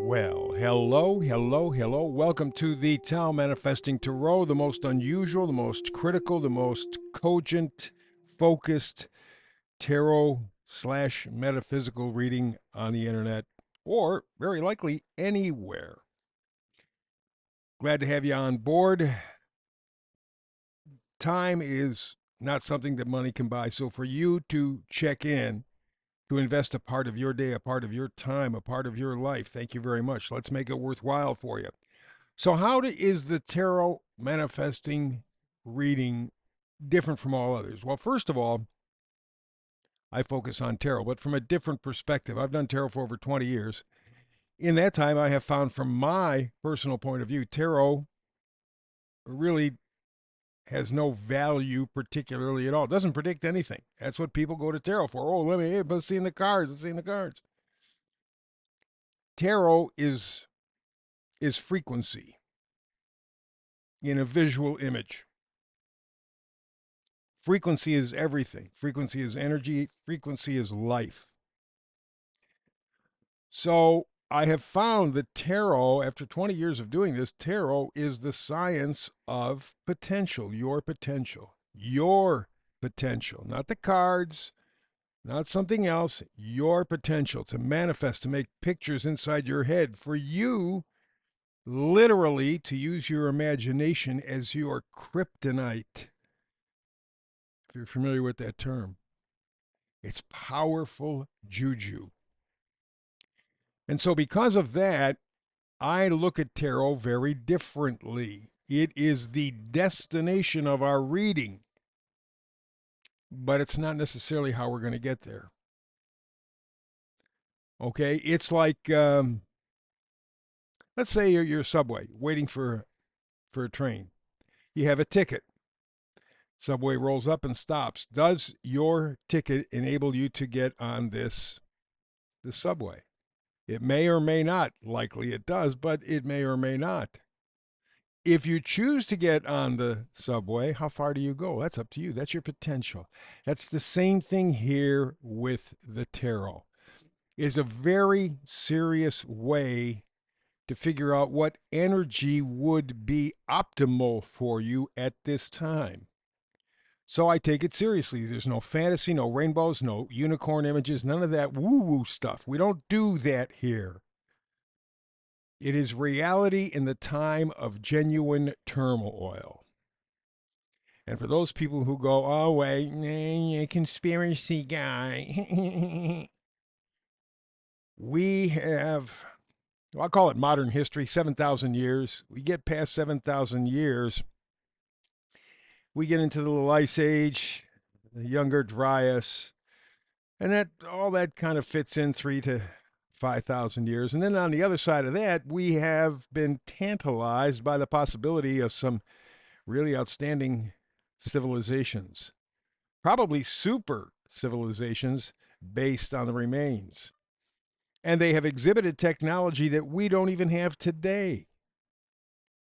Well, hello, hello, hello. Welcome to the Tao Manifesting Tarot, the most unusual, the most critical, the most cogent, focused tarot slash metaphysical reading on the internet, or very likely anywhere. Glad to have you on board. Time is not something that money can buy. So for you to check in, to invest a part of your day, a part of your time, a part of your life, thank you very much. Let's make it worthwhile for you. So, is the tarot manifesting reading different from all others? Well, first of all, I focus on tarot, but from a different perspective. I've done tarot for over 20 years. In that time, I have found from my personal point of view, tarot really has no value particularly at all. It doesn't predict anything. That's what people go to tarot for. Oh, let's see in the cards. Let's see in the cards. Tarot is frequency in a visual image. Frequency is everything. Frequency is energy. Frequency is life. So I have found that tarot, after 20 years of doing this, tarot is the science of potential, your potential, your potential, not the cards, not something else, your potential to manifest, to make pictures inside your head for you, literally, to use your imagination as your kryptonite. If you're familiar with that term, it's powerful juju. And so, because of that, I look at tarot very differently. It is the destination of our reading, but it's not necessarily how we're going to get there. Okay, it's like let's say you're subway waiting for a train. You have a ticket. Subway rolls up and stops. Does your ticket enable you to get on this subway? It may or may not. Likely it does, but it may or may not. If you choose to get on the subway, how far do you go? That's up to you. That's your potential. That's the same thing here with the tarot. It's a very serious way to figure out what energy would be optimal for you at this time. So I take it seriously. There's no fantasy, no rainbows, no unicorn images, none of that woo woo stuff. We don't do that here. It is reality in the time of genuine turmoil. And for those people who go, oh, wait, conspiracy guy, we have, well, I'll call it modern history, 7,000 years. We get past 7,000 years, we get into the little ice age, the younger Dryas, and that all that kind of fits in 3 to 5,000 years. And then on the other side of that, we have been tantalized by the possibility of some really outstanding civilizations, probably super civilizations based on the remains. And they have exhibited technology that we don't even have today.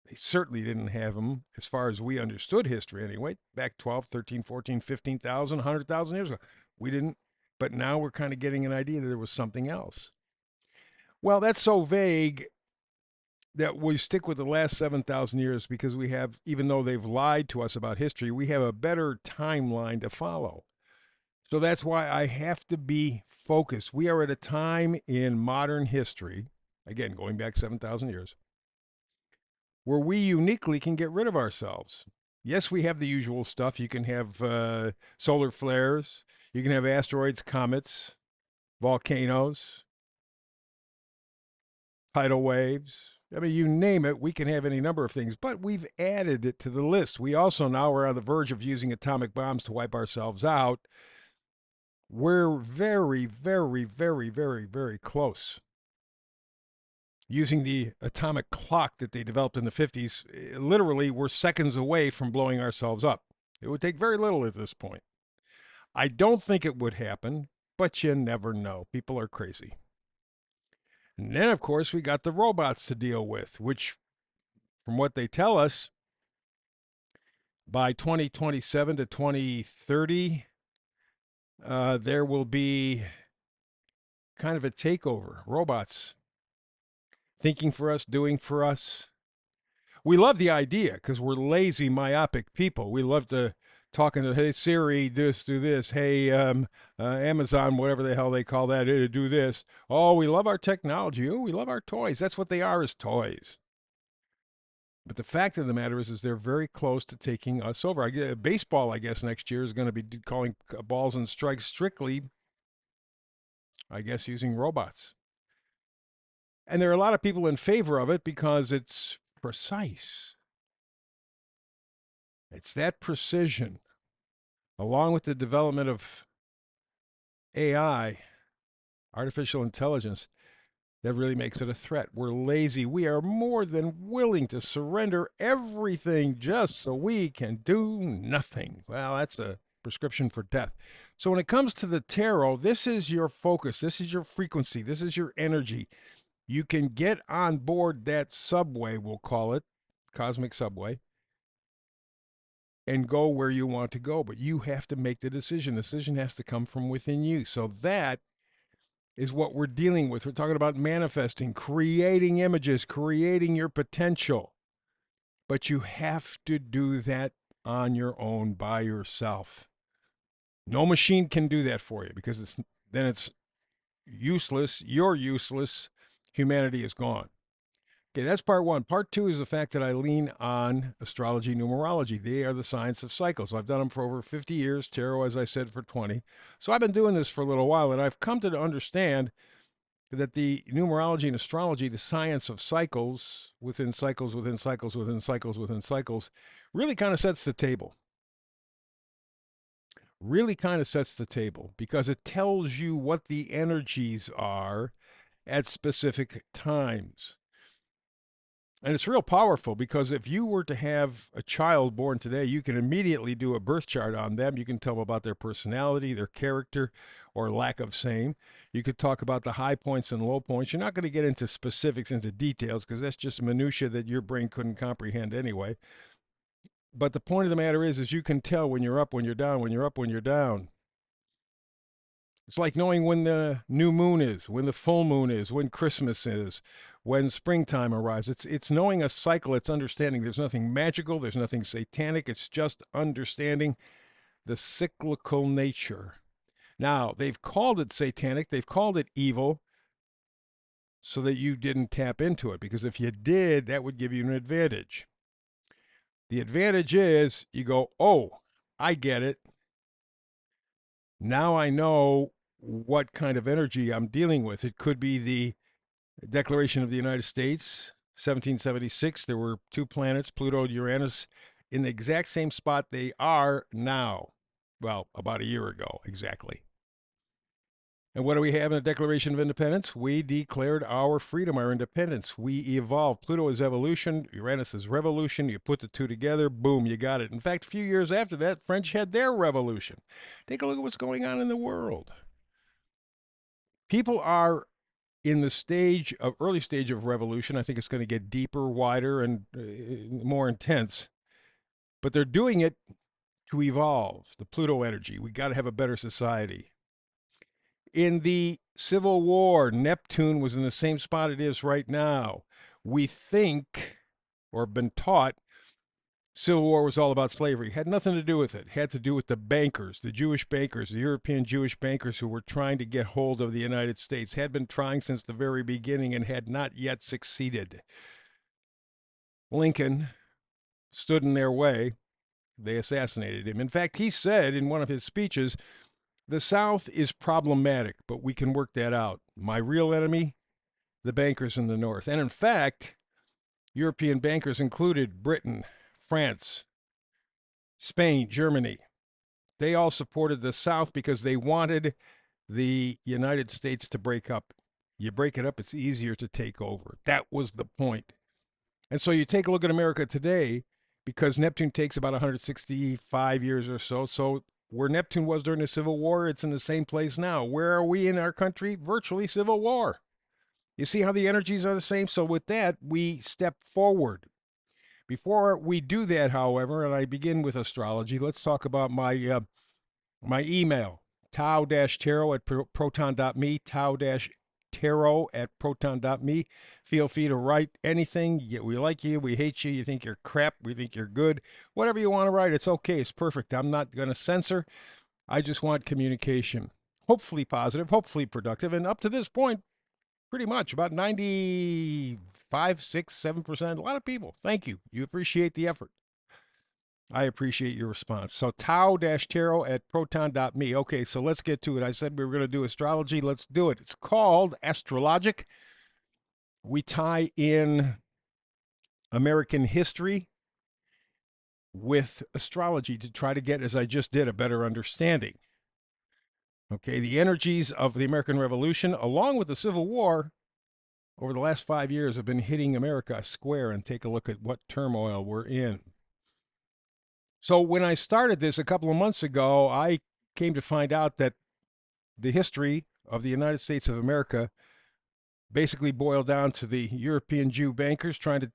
They certainly didn't have them as far as we understood history anyway, back 12, 13, 14, 15,000, 100,000 years ago. We didn't, but now we're kind of getting an idea that there was something else. Well, that's so vague that we stick with the last 7,000 years because we have, even though they've lied to us about history, we have a better timeline to follow. So that's why I have to be focused. We are at a time in modern history, again, going back 7,000 years, where we uniquely can get rid of ourselves. Yes, we have the usual stuff. You can have solar flares, you can have asteroids, comets, volcanoes, tidal waves. I mean, you name it, we can have any number of things, but we've added it to the list. We also now are on the verge of using atomic bombs to wipe ourselves out. We're very, very, very, very, very close. Using the atomic clock that they developed in the 50s, literally, we're seconds away from blowing ourselves up. It would take very little at this point. I don't think it would happen, but you never know. People are crazy. And then, of course, we got the robots to deal with, which, from what they tell us, by 2027 to 2030, there will be kind of a takeover. Robots thinking for us, doing for us. We love the idea because we're lazy, myopic people. We love to talking to, hey Siri, do this. Hey Amazon, whatever the hell they call that, do this. Oh, we love our technology. Oh, we love our toys. That's what they are, is toys. But the fact of the matter is they're very close to taking us over. Baseball, I guess, next year is going to be calling balls and strikes strictly, I guess, using robots. And there are a lot of people in favor of it because it's precise. It's that precision, along with the development of AI, artificial intelligence, that really makes it a threat. We're lazy. We are more than willing to surrender everything just so we can do nothing. Well, that's a prescription for death. So when it comes to the tarot, this is your focus. This is your frequency. This is your energy. You can get on board that subway, we'll call it, cosmic subway, and go where you want to go. But you have to make the decision. The decision has to come from within you. So that is what we're dealing with. We're talking about manifesting, creating images, creating your potential. But you have to do that on your own by yourself. No machine can do that for you because then it's useless. You're useless. Humanity is gone. Okay, that's part one. Part two is the fact that I lean on astrology, numerology. They are the science of cycles. I've done them for over 50 years, tarot, as I said, for 20. So I've been doing this for a little while, and I've come to understand that the numerology and astrology, the science of cycles within cycles, within cycles, within cycles, within cycles, really kind of sets the table. Really kind of sets the table because it tells you what the energies are at specific times. And it's real powerful because if you were to have a child born today, you can immediately do a birth chart on them. You can tell them about their personality, their character, or lack of same. You could talk about the high points and low points. You're not going to get into specifics, into details, because that's just minutia that your brain couldn't comprehend anyway. But the point of the matter is you can tell when you're up, when you're down, when you're up, when you're down. It's like knowing when the new moon is, when the full moon is, when Christmas is, when springtime arrives. It's knowing a cycle. It's understanding there's nothing magical. There's nothing satanic. It's just understanding the cyclical nature. Now, they've called it satanic. They've called it evil so that you didn't tap into it. Because if you did, that would give you an advantage. The advantage is you go, oh, I get it. Now I know what kind of energy I'm dealing with. It could be the Declaration of the United States, 1776. There were two planets, Pluto and Uranus, in the exact same spot they are now. Well, about a year ago, exactly. And what do we have in the Declaration of Independence? We declared our freedom, our independence. We evolved. Pluto is evolution, Uranus is revolution. You put the two together, boom, you got it. In fact, a few years after that, French had their revolution. Take a look at what's going on in the world. People are in the early stage of revolution. I think it's going to get deeper, wider, and more intense. But they're doing it to evolve the Pluto energy. We got to have a better society. In the Civil War, Neptune was in the same spot it is right now. We think, or been taught, Civil War was all about slavery. It had nothing to do with it. It had to do with the bankers, the Jewish bankers, the European Jewish bankers who were trying to get hold of the United States, had been trying since the very beginning and had not yet succeeded. Lincoln stood in their way. They assassinated him. In fact, he said in one of his speeches, the South is problematic, but we can work that out. My real enemy, the bankers in the North. And in fact, European bankers included Britain, France, Spain, Germany. They all supported the South because they wanted the United States to break up. You break it up, it's easier to take over. That was the point. And so you take a look at America today, because Neptune takes about 165 years or so. So where Neptune was during the Civil War, it's in the same place now. Where are we in our country? Virtually civil war. You see how the energies are the same? So with that, we step forward. Before we do that, however, and I begin with astrology, let's talk about my my email, tau-tarot at proton.me, Tarot at proton.me. Feel free to write anything. We like you, we hate you, you think you're crap, we think you're good. Whatever you want to write, it's okay, it's perfect. I'm not going to censor. I just want communication. Hopefully positive, hopefully productive. And up to this point, pretty much about 95, 6, 7%. A lot of people. Thank you. You appreciate the effort. I appreciate your response. So tau-tarot at proton.me. Okay, so let's get to it. I said we were going to do astrology. Let's do it. It's called Astrologic. We tie in American history with astrology to try to get, as I just did, a better understanding. Okay, the energies of the American Revolution, along with the Civil War, over the last 5 years have been hitting America square, and take a look at what turmoil we're in. So when I started this a couple of months ago, I came to find out that the history of the United States of America basically boiled down to the European Jew bankers trying to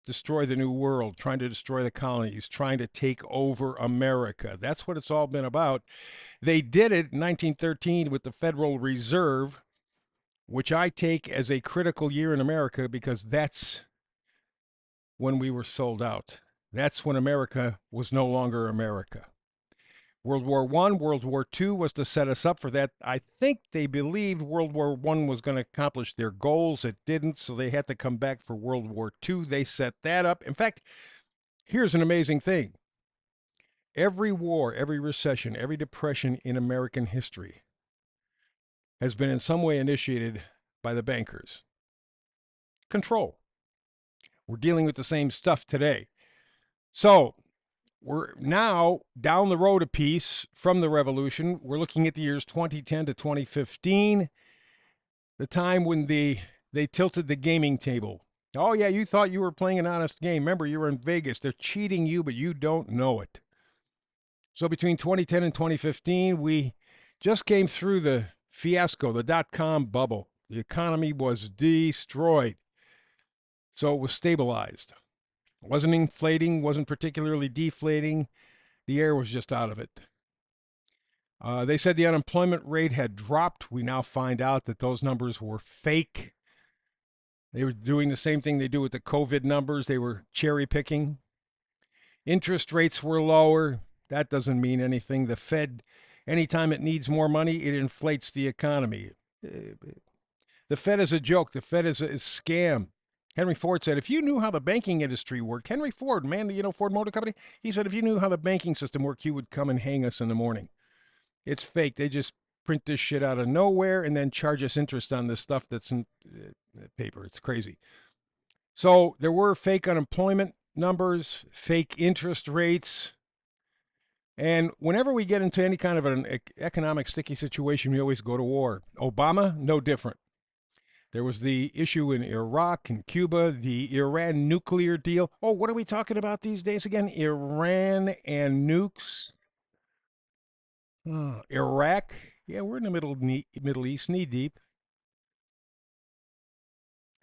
destroy the New World, trying to destroy the colonies, trying to take over America. That's what it's all been about. They did it in 1913 with the Federal Reserve, which I take as a critical year in America because that's when we were sold out. That's when America was no longer America. World War I, World War II was to set us up for that. I think they believed World War I was going to accomplish their goals. It didn't, so they had to come back for World War II. They set that up. In fact, here's an amazing thing. Every war, every recession, every depression in American history has been in some way initiated by the bankers. Control. We're dealing with the same stuff today. So we're now down the road a piece from the revolution. We're looking at the years 2010 to 2015, the time when they tilted the gaming table. Oh, yeah, you thought you were playing an honest game. Remember, you were in Vegas. They're cheating you, but you don't know it. So between 2010 and 2015, we just came through the fiasco, the dot-com bubble. The economy was destroyed. So it was stabilized. It wasn't inflating, wasn't particularly deflating. The air was just out of it. They said the unemployment rate had dropped. We now find out that those numbers were fake. They were doing the same thing they do with the COVID numbers. They were cherry picking. Interest rates were lower. That doesn't mean anything. The Fed, anytime it needs more money, it inflates the economy. The Fed is a joke. The Fed is a scam. Henry Ford said, if you knew how the banking industry worked, Henry Ford, man, Ford Motor Company, he said, if you knew how the banking system worked, you would come and hang us in the morning. It's fake. They just print this shit out of nowhere and then charge us interest on this stuff that's in paper. It's crazy. So there were fake unemployment numbers, fake interest rates. And whenever we get into any kind of an economic sticky situation, we always go to war. Obama, no different. There was the issue in Iraq and Cuba, the Iran nuclear deal. Oh, what are we talking about these days again? Iran and nukes. Iraq. Yeah, we're in the Middle East, knee deep.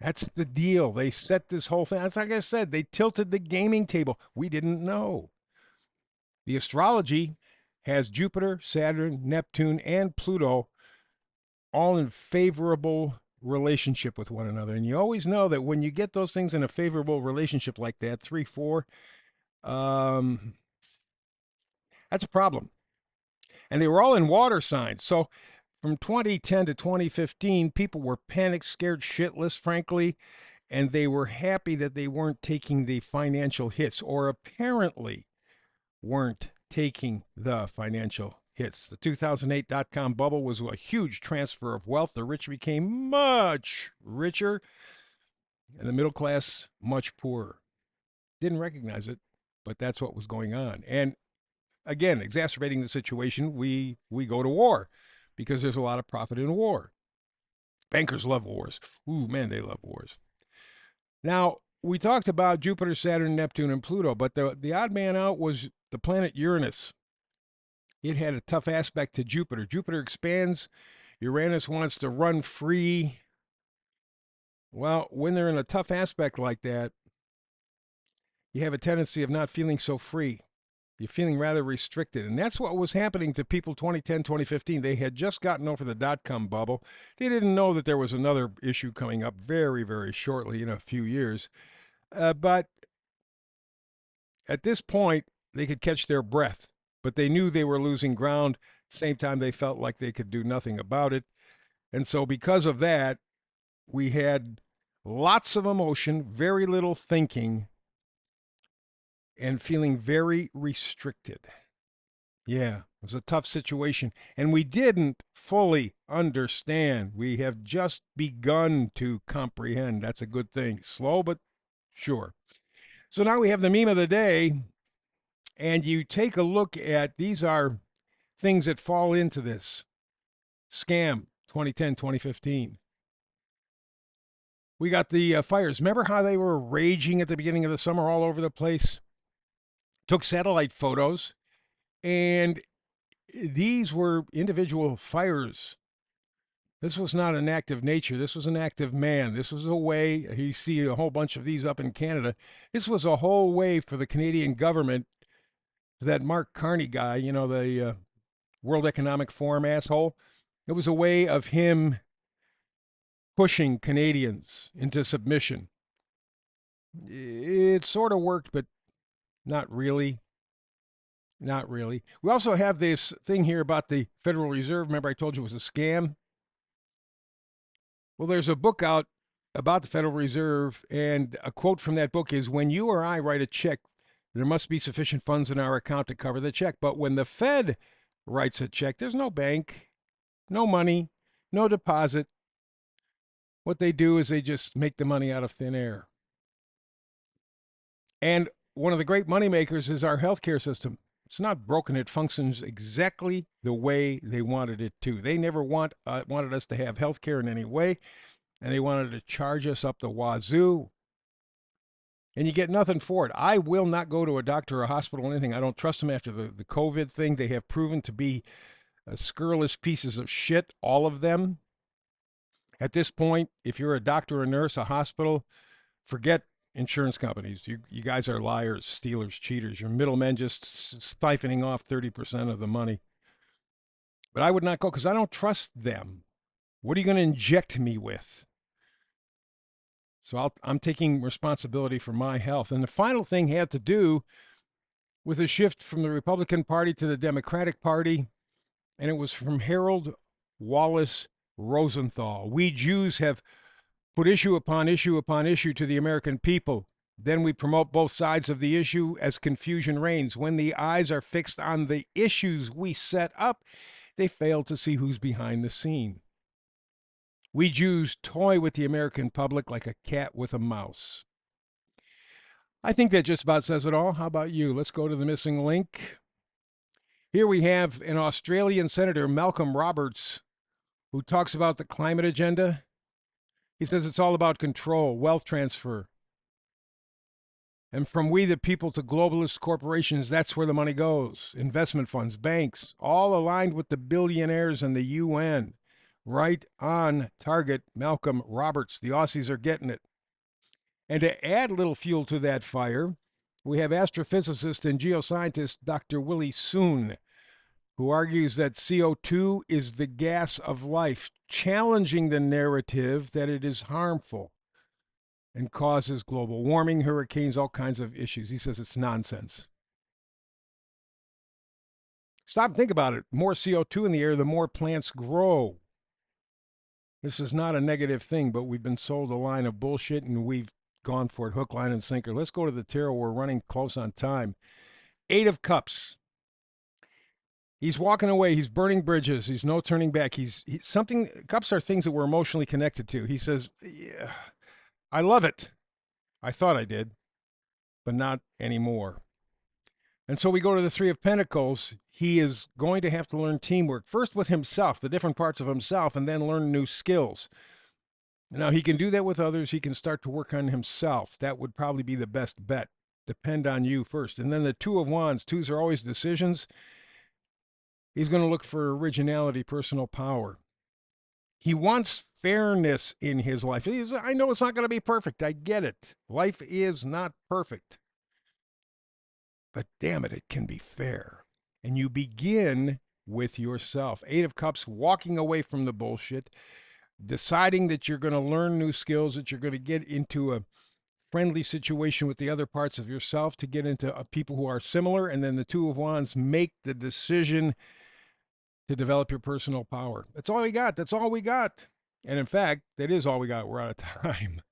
That's the deal. They set this whole thing. That's like I said, they tilted the gaming table. We didn't know. The astrology has Jupiter, Saturn, Neptune, and Pluto all in favorable relationship with one another. And you always know that when you get those things in a favorable relationship like that, 3, 4, that's a problem. And they were all in water signs. So from 2010 to 2015, people were panicked, scared shitless, frankly, and they were happy that they weren't taking the financial hits, or apparently weren't taking the financial hits. The 2008 dot-com bubble was a huge transfer of wealth. The rich became much richer, and the middle class much poorer. Didn't recognize it, but that's what was going on. And again, exacerbating the situation, we go to war because there's a lot of profit in war. Bankers love wars. Ooh, man, they love wars. Now, we talked about Jupiter, Saturn, Neptune, and Pluto, but the odd man out was the planet Uranus. It had a tough aspect to Jupiter. Jupiter expands. Uranus wants to run free. Well, when they're in a tough aspect like that, you have a tendency of not feeling so free. You're feeling rather restricted. And that's what was happening to people 2010, 2015. They had just gotten over the dot-com bubble. They didn't know that there was another issue coming up very, very shortly in a few years. But at this point, they could catch their breath. But they knew they were losing ground. At the same time, they felt like they could do nothing about it. And so because of that, we had lots of emotion, very little thinking, and feeling very restricted. Yeah, it was a tough situation. And we didn't fully understand. We have just begun to comprehend. That's a good thing. Slow, but sure. So now we have the meme of the day. And you take a look at these are things that fall into this scam 2010, 2015. We got the fires. Remember how they were raging at the beginning of the summer all over the place? Took satellite photos, and these were individual fires. This was not an act of nature. This was an act of man. This was a way, you see a whole bunch of these up in Canada. This was a whole way for the Canadian government, that Mark Carney guy, you know, the World Economic Forum asshole. It was a way of him pushing Canadians into submission. It sort of worked, but not really. Not really. We also have this thing here about the Federal Reserve. Remember, I told you it was a scam? Well, there's a book out about the Federal Reserve, and a quote from that book is, when you or I write a check, there must be sufficient funds in our account to cover the check. But when the Fed writes a check, there's no bank, no money, no deposit. What they do is they just make the money out of thin air. And one of the great moneymakers is our healthcare system. It's not broken. It functions exactly the way they wanted it to. They never wanted us to have healthcare in any way, and they wanted to charge us up the wazoo. And you get nothing for it. I will not go to a doctor or a hospital or anything. I don't trust them after the COVID thing. They have proven to be scurrilous pieces of shit, all of them. At this point, if you're a doctor, a nurse, a hospital, forget insurance companies. You guys are liars, stealers, cheaters. You're middlemen just siphoning off 30% of the money. But I would not go because I don't trust them. What are you going to inject me with? So I'm taking responsibility for my health. And the final thing had to do with a shift from the Republican Party to the Democratic Party, and it was from Harold Wallace Rosenthal. We Jews have put issue upon issue upon issue to the American people. Then we promote both sides of the issue as confusion reigns. When the eyes are fixed on the issues we set up, they fail to see who's behind the scene. We Jews toy with the American public like a cat with a mouse. I think that just about says it all. How about you? Let's go to the missing link. Here we have an Australian Senator, Malcolm Roberts, who talks about the climate agenda. He says it's all about control, wealth transfer. And from we the people to globalist corporations, that's where the money goes. Investment funds, banks, all aligned with the billionaires and the UN. Right on target, Malcolm Roberts. The Aussies are getting it. And to add a little fuel to that fire, we have astrophysicist and geoscientist Dr. Willie Soon, who argues that CO2 is the gas of life, challenging the narrative that it is harmful and causes global warming, hurricanes, all kinds of issues. He says it's nonsense. Stop and think about it. More CO2 in the air, the more plants grow. This is not a negative thing, but we've been sold a line of bullshit and we've gone for it hook, line, and sinker. Let's go to the tarot. We're running close on time. 8 of Cups. He's walking away. He's burning bridges. He's no turning back. He's something. Cups are things that we're emotionally connected to. He says, yeah, I love it. I thought I did, but not anymore. And so we go to the 3 of Pentacles. He is going to have to learn teamwork, first with himself, the different parts of himself, and then learn new skills. Now, he can do that with others. He can start to work on himself. That would probably be the best bet. Depend on you first. And then the 2 of Wands. 2s are always decisions. He's going to look for originality, personal power. He wants fairness in his life. I know it's not going to be perfect. I get it. Life is not perfect. but damn it, it can be fair. And you begin with yourself. Eight of Cups, walking away from the bullshit, deciding that you're going to learn new skills, that you're going to get into a friendly situation with the other parts of yourself to get into people who are similar. And then the Two of Wands, make the decision to develop your personal power. That's all we got. That's all we got. And in fact, that is all we got. We're out of time.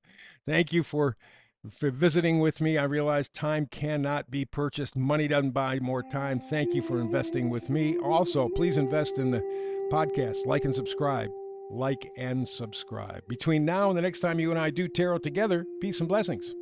Thank you for visiting with me. I realize time cannot be purchased. Money doesn't buy more time. Thank you for investing with me. Also, please invest in the podcast. Like and subscribe. Like and subscribe. Between now and the next time you and I do tarot together, peace and blessings.